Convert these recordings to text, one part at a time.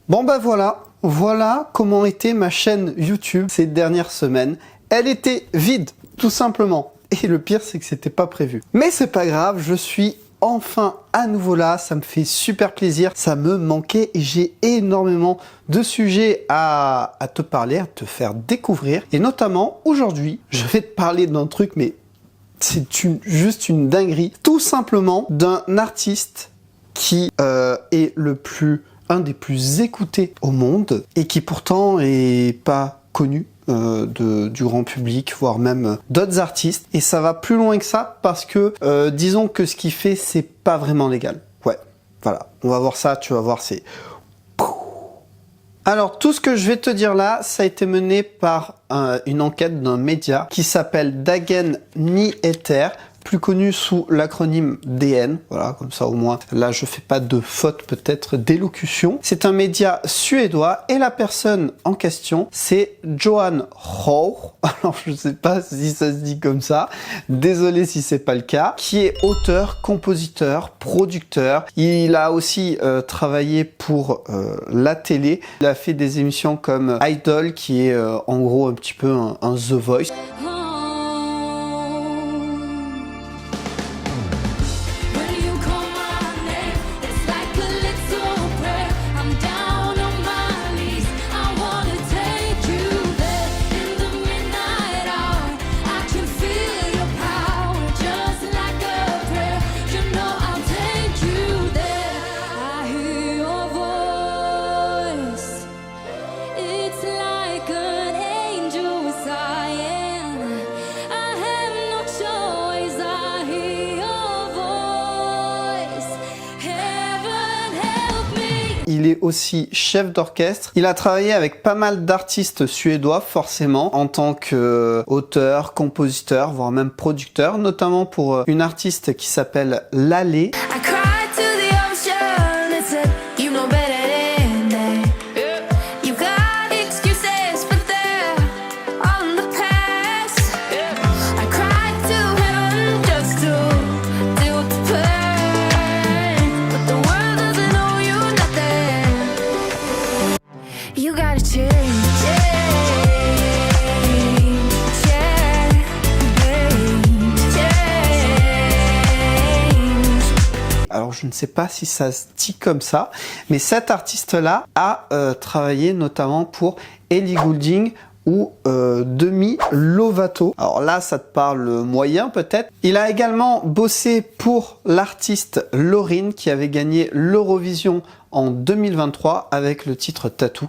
Bon bah voilà comment était ma chaîne YouTube ces dernières semaines. Elle était vide, tout simplement. Et le pire, c'est que c'était pas prévu. Mais c'est pas grave, je suis enfin à nouveau là, ça me fait super plaisir, ça me manquait et j'ai énormément de sujets à te parler, à te faire découvrir. Et notamment, aujourd'hui, je vais te parler d'un truc, mais c'est juste une dinguerie. Tout simplement d'un artiste qui est un des plus écoutés au monde et qui pourtant est pas connu du grand public, voire même d'autres artistes. Et ça va plus loin que ça parce que disons que ce qu'il fait, c'est pas vraiment légal. Ouais, voilà, on va voir ça, tu vas voir, c'est... Alors, tout ce que je vais te dire là, ça a été mené par une enquête d'un média qui s'appelle Dagen Nyheter, plus connu sous l'acronyme DN. Voilà, comme ça au moins, là je fais pas de faute peut-être d'élocution. C'est un média suédois et la personne en question, c'est Johan Rauch. Alors je sais pas si ça se dit comme ça, désolé si c'est pas le cas, qui est auteur, compositeur, producteur. Il a aussi travaillé pour la télé. Il a fait des émissions comme Idol, qui est en gros un petit peu un The Voice. Il est aussi chef d'orchestre. Il a travaillé avec pas mal d'artistes suédois, forcément, en tant qu'auteur, compositeur, voire même producteur, notamment pour une artiste qui s'appelle Laleh. Alors je ne sais pas si ça se dit comme ça, mais cet artiste-là a travaillé notamment pour Ellie Goulding ou Demi Lovato. Alors là, ça te parle moyen peut-être. Il a également bossé pour l'artiste Loreen qui avait gagné l'Eurovision en 2023 avec le titre Tattoo.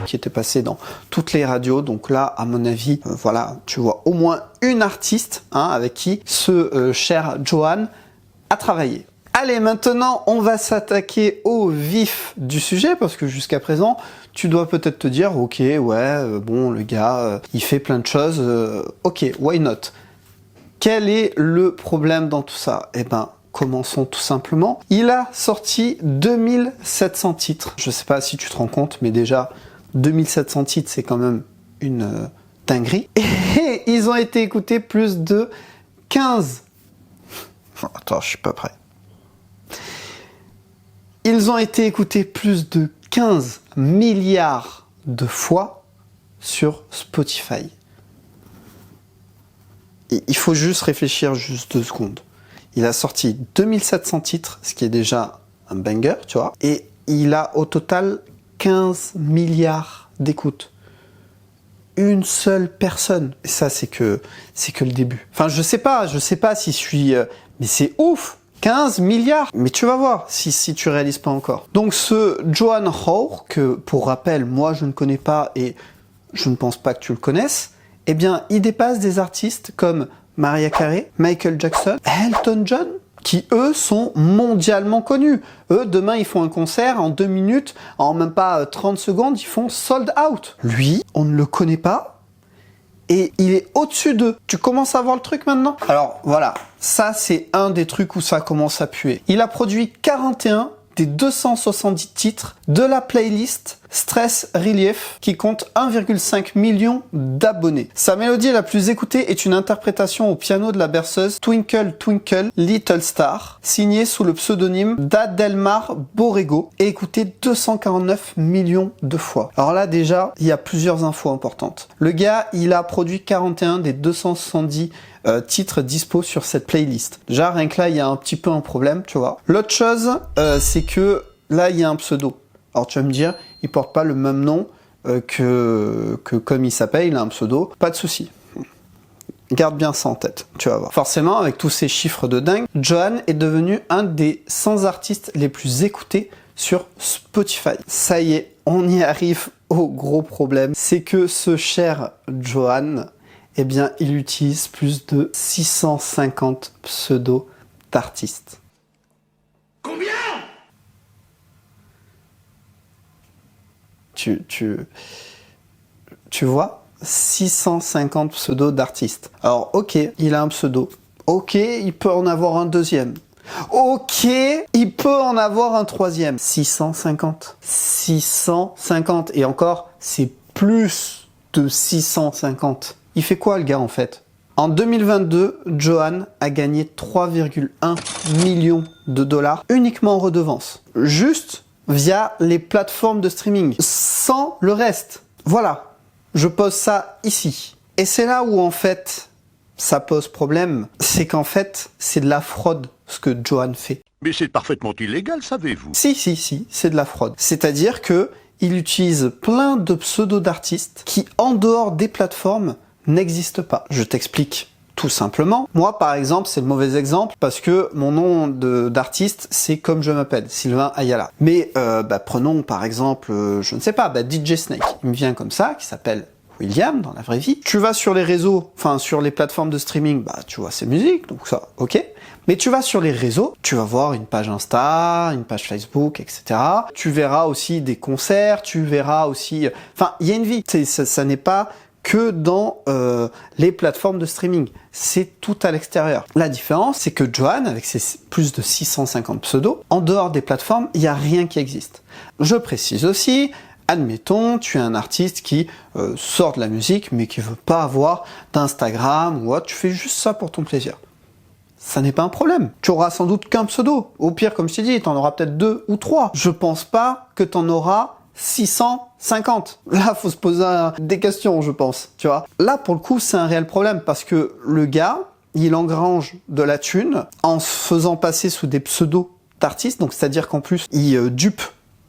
Qui était passé dans toutes les radios. Donc là, à mon avis, voilà, tu vois au moins une artiste avec qui ce cher Johan a travaillé. Allez, maintenant, on va s'attaquer au vif du sujet parce que jusqu'à présent, tu dois peut-être te dire, ok, ouais, bon, le gars, il fait plein de choses, ok, why not? Quel est le problème dans tout ça? Eh ben, commençons tout simplement. Il a sorti 2700 titres. Je sais pas si tu te rends compte, mais déjà, 2700 titres, c'est quand même une dinguerie. Et ils ont été écoutés plus de 15... Attends, je suis pas prêt. Ils ont été écoutés plus de 15 milliards de fois sur Spotify. Et il faut juste réfléchir juste 2 secondes. Il a sorti 2700 titres, ce qui est déjà un banger, tu vois. Et il a au total 15 milliards d'écoutes. Une seule personne. Et ça, c'est que le début. Enfin, je sais pas si je suis... mais c'est ouf! 15 milliards! Mais tu vas voir si tu réalises pas encore. Donc ce Johan Rauch, que pour rappel, moi je ne connais pas et je ne pense pas que tu le connaisses, eh bien il dépasse des artistes comme Mariah Carey, Michael Jackson, Elton John, qui eux sont mondialement connus. Eux, demain, ils font un concert en 2 minutes, en même pas 30 secondes, ils font sold out. Lui, on ne le connaît pas, et il est au-dessus d'eux. Tu commences à voir le truc maintenant? Alors voilà, ça c'est un des trucs où ça commence à puer. Il a produit 41 des 270 titres de la playlist Stress Relief qui compte 1,5 million d'abonnés. Sa mélodie la plus écoutée est une interprétation au piano de la berceuse Twinkle Twinkle Little Star, signée sous le pseudonyme d'Adelmar Borrego et écoutée 249 millions de fois. Alors là déjà, il y a plusieurs infos importantes. Le gars, il a produit 41 des 270 titres dispo sur cette playlist. Déjà, rien que là, il y a un petit peu un problème, tu vois. L'autre chose, c'est que là, il y a un pseudo. Alors tu vas me dire, il porte pas le même nom que comme il s'appelle, il a un pseudo. Pas de souci. Garde bien ça en tête, tu vas voir. Forcément, avec tous ces chiffres de dingue, Johan est devenu un des 100 artistes les plus écoutés sur Spotify. Ça y est, on y arrive au gros problème. C'est que ce cher Johan, eh bien, il utilise plus de 650 pseudos d'artistes. Combien? Tu vois, 650 pseudos d'artistes. Alors, ok, il a un pseudo. Ok, il peut en avoir un deuxième. Ok, il peut en avoir un troisième. 650. 650. Et encore, c'est plus de 650. Il fait quoi le gars en fait? En 2022, Johan a gagné 3,1 millions de dollars uniquement en redevances. Juste via les plateformes de streaming. Sans le reste. Voilà. Je pose ça ici. Et c'est là où en fait, ça pose problème. C'est qu'en fait, c'est de la fraude ce que Johan fait. Mais c'est parfaitement illégal, savez-vous? Si, c'est de la fraude. C'est-à-dire que il utilise plein de pseudos d'artistes qui, en dehors des plateformes, n'existe pas. Je t'explique tout simplement. Moi, par exemple, c'est le mauvais exemple parce que mon nom d'artiste, c'est comme je m'appelle, Sylvain Ayala. Mais prenons par exemple, je ne sais pas, DJ Snake. Il me vient comme ça, qui s'appelle William dans la vraie vie. Tu vas sur les réseaux, enfin sur les plateformes de streaming, tu vois ses musiques, donc ça, ok. Mais tu vas sur les réseaux, tu vas voir une page Insta, une page Facebook, etc. Tu verras aussi des concerts, tu verras aussi... Enfin, il y a une vie. Ça n'est pas que dans les plateformes de streaming. C'est tout à l'extérieur. La différence, c'est que Johan, avec ses plus de 650 pseudos, en dehors des plateformes, il n'y a rien qui existe. Je précise aussi, admettons, tu es un artiste qui sort de la musique, mais qui veut pas avoir d'Instagram ou autre, tu fais juste ça pour ton plaisir. Ça n'est pas un problème. Tu auras sans doute qu'un pseudo. Au pire, comme je t'ai dit, tu en auras peut-être 2 ou 3. Je pense pas que tu en auras 650. Là, faut se poser des questions, je pense, tu vois. Là, pour le coup, c'est un réel problème parce que le gars, il engrange de la thune en se faisant passer sous des pseudos d'artistes. Donc, c'est-à-dire qu'en plus, il dupe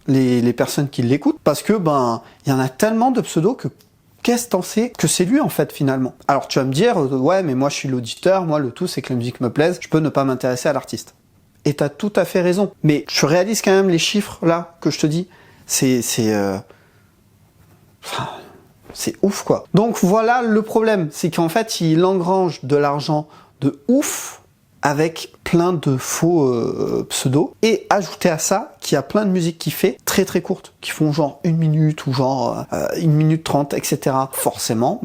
les personnes qui l'écoutent parce que, il y en a tellement de pseudos que qu'est-ce que t'en sais que c'est lui en fait finalement? Alors tu vas me dire, ouais mais moi je suis l'auditeur, moi le tout c'est que la musique me plaise, je peux ne pas m'intéresser à l'artiste. Et t'as tout à fait raison. Mais tu réalises quand même les chiffres là que je te dis, c'est ouf quoi. Donc voilà le problème, c'est qu'en fait il engrange de l'argent de ouf avec plein de faux pseudos, et ajouter à ça qu'il y a plein de musiques qui fait très très courtes, qui font genre 1 minute ou genre 1 minute 30, etc. Forcément,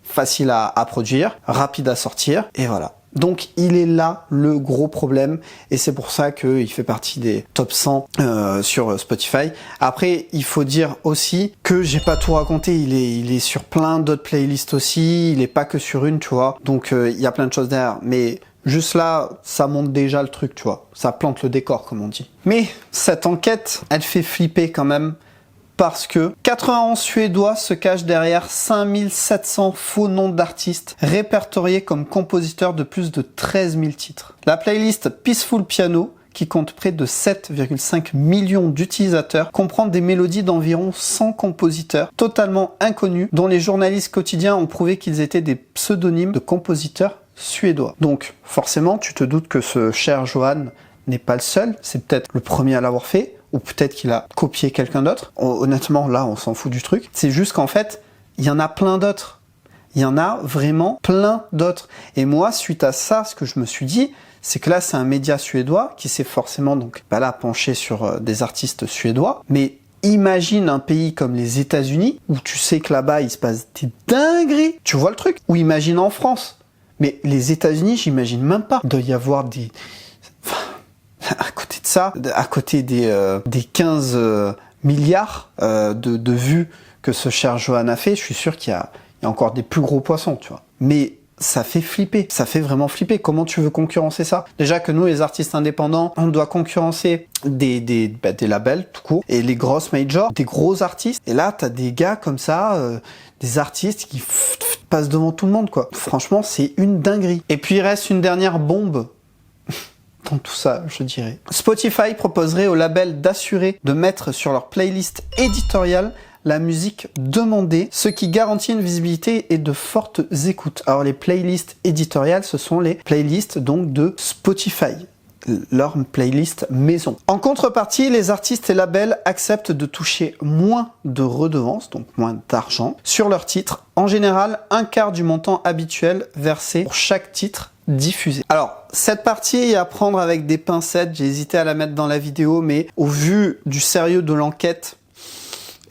facile à produire, rapide à sortir, et voilà. Donc il est là le gros problème, et c'est pour ça qu'il fait partie des top 100 sur Spotify. Après, il faut dire aussi que j'ai pas tout raconté, il est sur plein d'autres playlists aussi, il est pas que sur une, tu vois. Donc il y a plein de choses derrière, mais juste là, ça monte déjà le truc, tu vois. Ça plante le décor, comme on dit. Mais cette enquête, elle fait flipper quand même, parce que 91 Suédois se cachent derrière 5700 faux noms d'artistes répertoriés comme compositeurs de plus de 13 000 titres. La playlist Peaceful Piano, qui compte près de 7,5 millions d'utilisateurs, comprend des mélodies d'environ 100 compositeurs totalement inconnus, dont les journalistes quotidiens ont prouvé qu'ils étaient des pseudonymes de compositeurs suédois. Donc forcément, tu te doutes que ce cher Johan n'est pas le seul, c'est peut-être le premier à l'avoir fait, ou peut-être qu'il a copié quelqu'un d'autre. Honnêtement, là, on s'en fout du truc. C'est juste qu'en fait, il y en a plein d'autres. Il y en a vraiment plein d'autres. Et moi, suite à ça, ce que je me suis dit, c'est que là, c'est un média suédois qui s'est forcément donc là penché sur des artistes suédois. Mais imagine un pays comme les États-Unis, où tu sais que là-bas, il se passe des dingueries. Tu vois le truc? Ou imagine en France. Mais les États-Unis, j'imagine même pas. Il doit y avoir des... à côté de ça, à côté des 15 milliards de vues que ce cher Johan a fait, je suis sûr qu'il y a encore des plus gros poissons, tu vois. Mais ça fait flipper, ça fait vraiment flipper. Comment tu veux concurrencer ça? Déjà que nous, les artistes indépendants, on doit concurrencer des labels tout court, et les grosses majors, des gros artistes. Et là, t'as des gars comme ça, des artistes qui passent devant tout le monde, quoi. Franchement, c'est une dinguerie. Et puis, il reste une dernière bombe dans tout ça, je dirais. Spotify proposerait aux labels d'assurer de mettre sur leur playlist éditoriale la musique demandée, ce qui garantit une visibilité et de fortes écoutes. Alors les playlists éditoriales, ce sont les playlists donc de Spotify, leur playlist maison. En contrepartie, les artistes et labels acceptent de toucher moins de redevances, donc moins d'argent, sur leurs titres. En général, un quart du montant habituel versé pour chaque titre diffusé. Alors, cette partie est à prendre avec des pincettes, j'ai hésité à la mettre dans la vidéo, mais au vu du sérieux de l'enquête,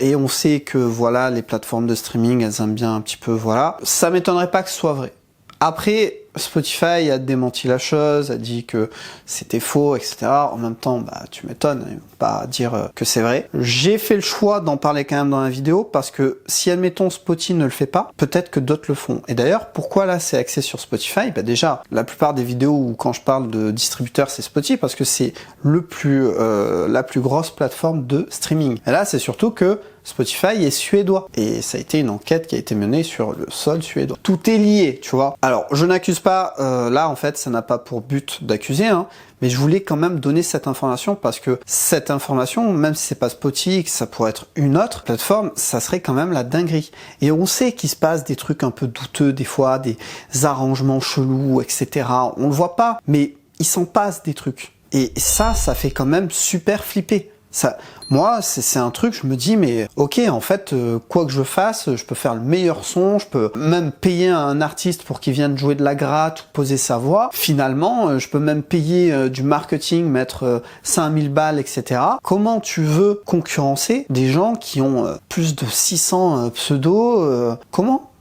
et on sait que voilà, les plateformes de streaming, elles aiment bien un petit peu, voilà. Ça m'étonnerait pas que ce soit vrai. Après, Spotify a démenti la chose, a dit que c'était faux, etc. En même temps, bah, tu m'étonnes, ils vont pas dire que c'est vrai. J'ai fait le choix d'en parler quand même dans la vidéo parce que si, admettons, Spotify ne le fait pas, peut-être que d'autres le font. Et d'ailleurs, pourquoi là c'est axé sur Spotify? Bah déjà, la plupart des vidéos où quand je parle de distributeur, c'est Spotify parce que c'est la plus grosse plateforme de streaming. Et là, c'est surtout que Spotify est suédois. Et ça a été une enquête qui a été menée sur le sol suédois. Tout est lié, tu vois. Alors, je n'accuse pas, là, en fait, ça n'a pas pour but d'accuser, hein, mais je voulais quand même donner cette information parce que cette information, même si c'est pas Spotify, que ça pourrait être une autre plateforme, ça serait quand même la dinguerie. Et on sait qu'il se passe des trucs un peu douteux, des fois, des arrangements chelous, etc. On le voit pas, mais il s'en passe des trucs. Et ça fait quand même super flipper. Ça, moi, c'est un truc, je me dis, mais ok, en fait, quoi que je fasse, je peux faire le meilleur son, je peux même payer un artiste pour qu'il vienne jouer de la gratte ou poser sa voix. Finalement, je peux même payer du marketing, mettre 5000 balles, etc. Comment tu veux concurrencer des gens qui ont plus de 600 pseudos comment?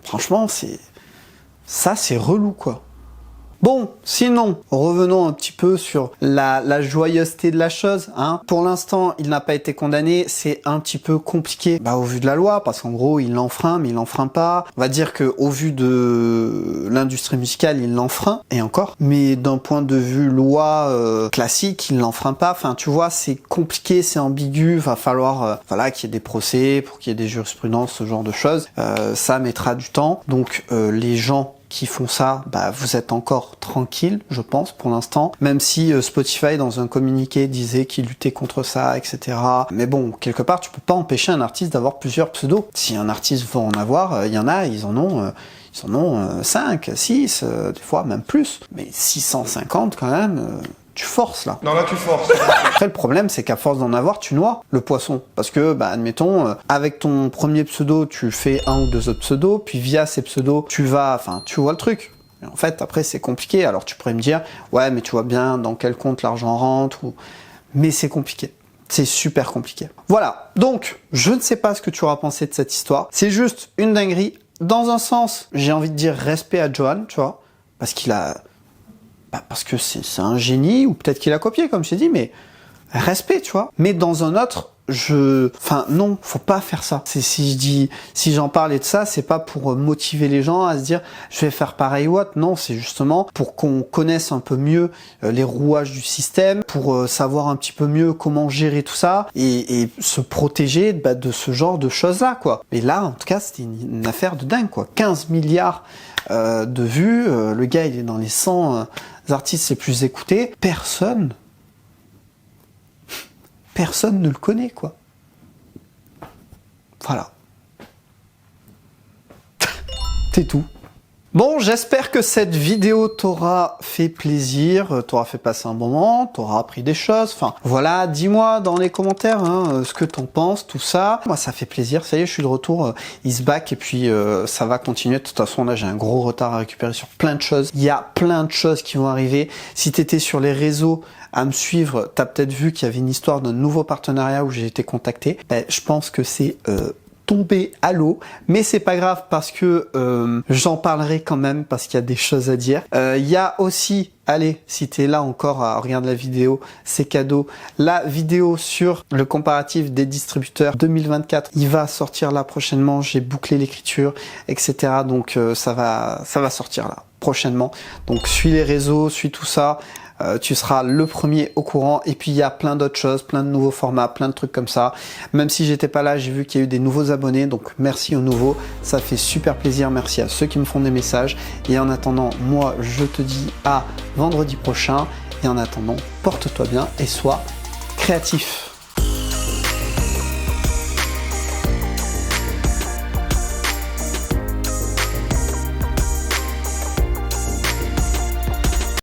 Franchement, c'est relou, quoi. Bon, sinon, revenons un petit peu sur la joyeuseté de la chose. Hein. Pour l'instant, il n'a pas été condamné. C'est un petit peu compliqué au vu de la loi, parce qu'en gros, il l'enfreint, mais il l'enfreint pas. On va dire que au vu de l'industrie musicale, il l'enfreint, et encore. Mais d'un point de vue loi classique, il l'enfreint pas. Enfin, tu vois, c'est compliqué, c'est ambigu. Va falloir qu'il y ait des procès, pour qu'il y ait des jurisprudences, ce genre de choses. Ça mettra du temps. Donc, les gens qui font ça, vous êtes encore tranquille, je pense, pour l'instant. Même si Spotify, dans un communiqué, disait qu'il luttait contre ça, etc. Mais bon, quelque part, tu peux pas empêcher un artiste d'avoir plusieurs pseudos. Si un artiste veut en avoir, il y en a, ils en ont 5, 6, des fois même plus. Mais 650 quand même... tu forces là. Non, là tu forces. Après le problème c'est qu'à force d'en avoir tu noies le poisson. Parce que admettons avec ton premier pseudo tu fais un ou deux autres pseudos, puis via ces pseudos tu vois le truc. Et en fait après c'est compliqué. Alors tu pourrais me dire ouais mais tu vois bien dans quel compte l'argent rentre mais c'est compliqué. C'est super compliqué. Voilà, donc je ne sais pas ce que tu auras pensé de cette histoire. C'est juste une dinguerie. Dans un sens, j'ai envie de dire respect à Johan, tu vois, parce qu'il a... parce que c'est un génie, ou peut-être qu'il a copié, comme je t'ai dit, mais respect, tu vois. Mais dans un autre, non, faut pas faire ça. Si j'en parlais de ça, c'est pas pour motiver les gens à se dire, je vais faire pareil ou autre. Non, c'est justement pour qu'on connaisse un peu mieux les rouages du système, pour savoir un petit peu mieux comment gérer tout ça, et se protéger de ce genre de choses-là, quoi. Et là, en tout cas, c'était une affaire de dingue, quoi. 15 milliards de vues, le gars, il est dans les 100 artistes les plus écoutés. Personne ne le connaît, quoi. Voilà. C'est tout. Bon, j'espère que cette vidéo t'aura fait plaisir, t'aura fait passer un bon moment, t'aura appris des choses. Enfin, voilà, dis-moi dans les commentaires ce que t'en penses, tout ça. Moi, ça fait plaisir. Ça y est, je suis de retour. Is back et puis ça va continuer. De toute façon, là, j'ai un gros retard à récupérer sur plein de choses. Il y a plein de choses qui vont arriver. Si t'étais sur les réseaux à me suivre, t'as peut-être vu qu'il y avait une histoire d'un nouveau partenariat où j'ai été contacté. Ben, je pense que c'est tombé à l'eau, mais c'est pas grave parce que j'en parlerai quand même parce qu'il y a des choses à dire. Il y a aussi, allez, si t'es là encore à regarder la vidéo, c'est cadeau. La vidéo sur le comparatif des distributeurs 2024, il va sortir là prochainement. J'ai bouclé l'écriture, etc. Donc ça va sortir là prochainement. Donc suis les réseaux, suis tout ça. Tu seras le premier au courant. Et puis il y a plein d'autres choses, plein de nouveaux formats, plein de trucs comme ça. Même si j'étais pas là, j'ai vu qu'il y a eu des nouveaux abonnés, donc merci aux nouveaux, ça fait super plaisir. Merci à ceux qui me font des messages. Et en attendant, moi je te dis à vendredi prochain. Et en attendant, porte-toi bien et sois créatif.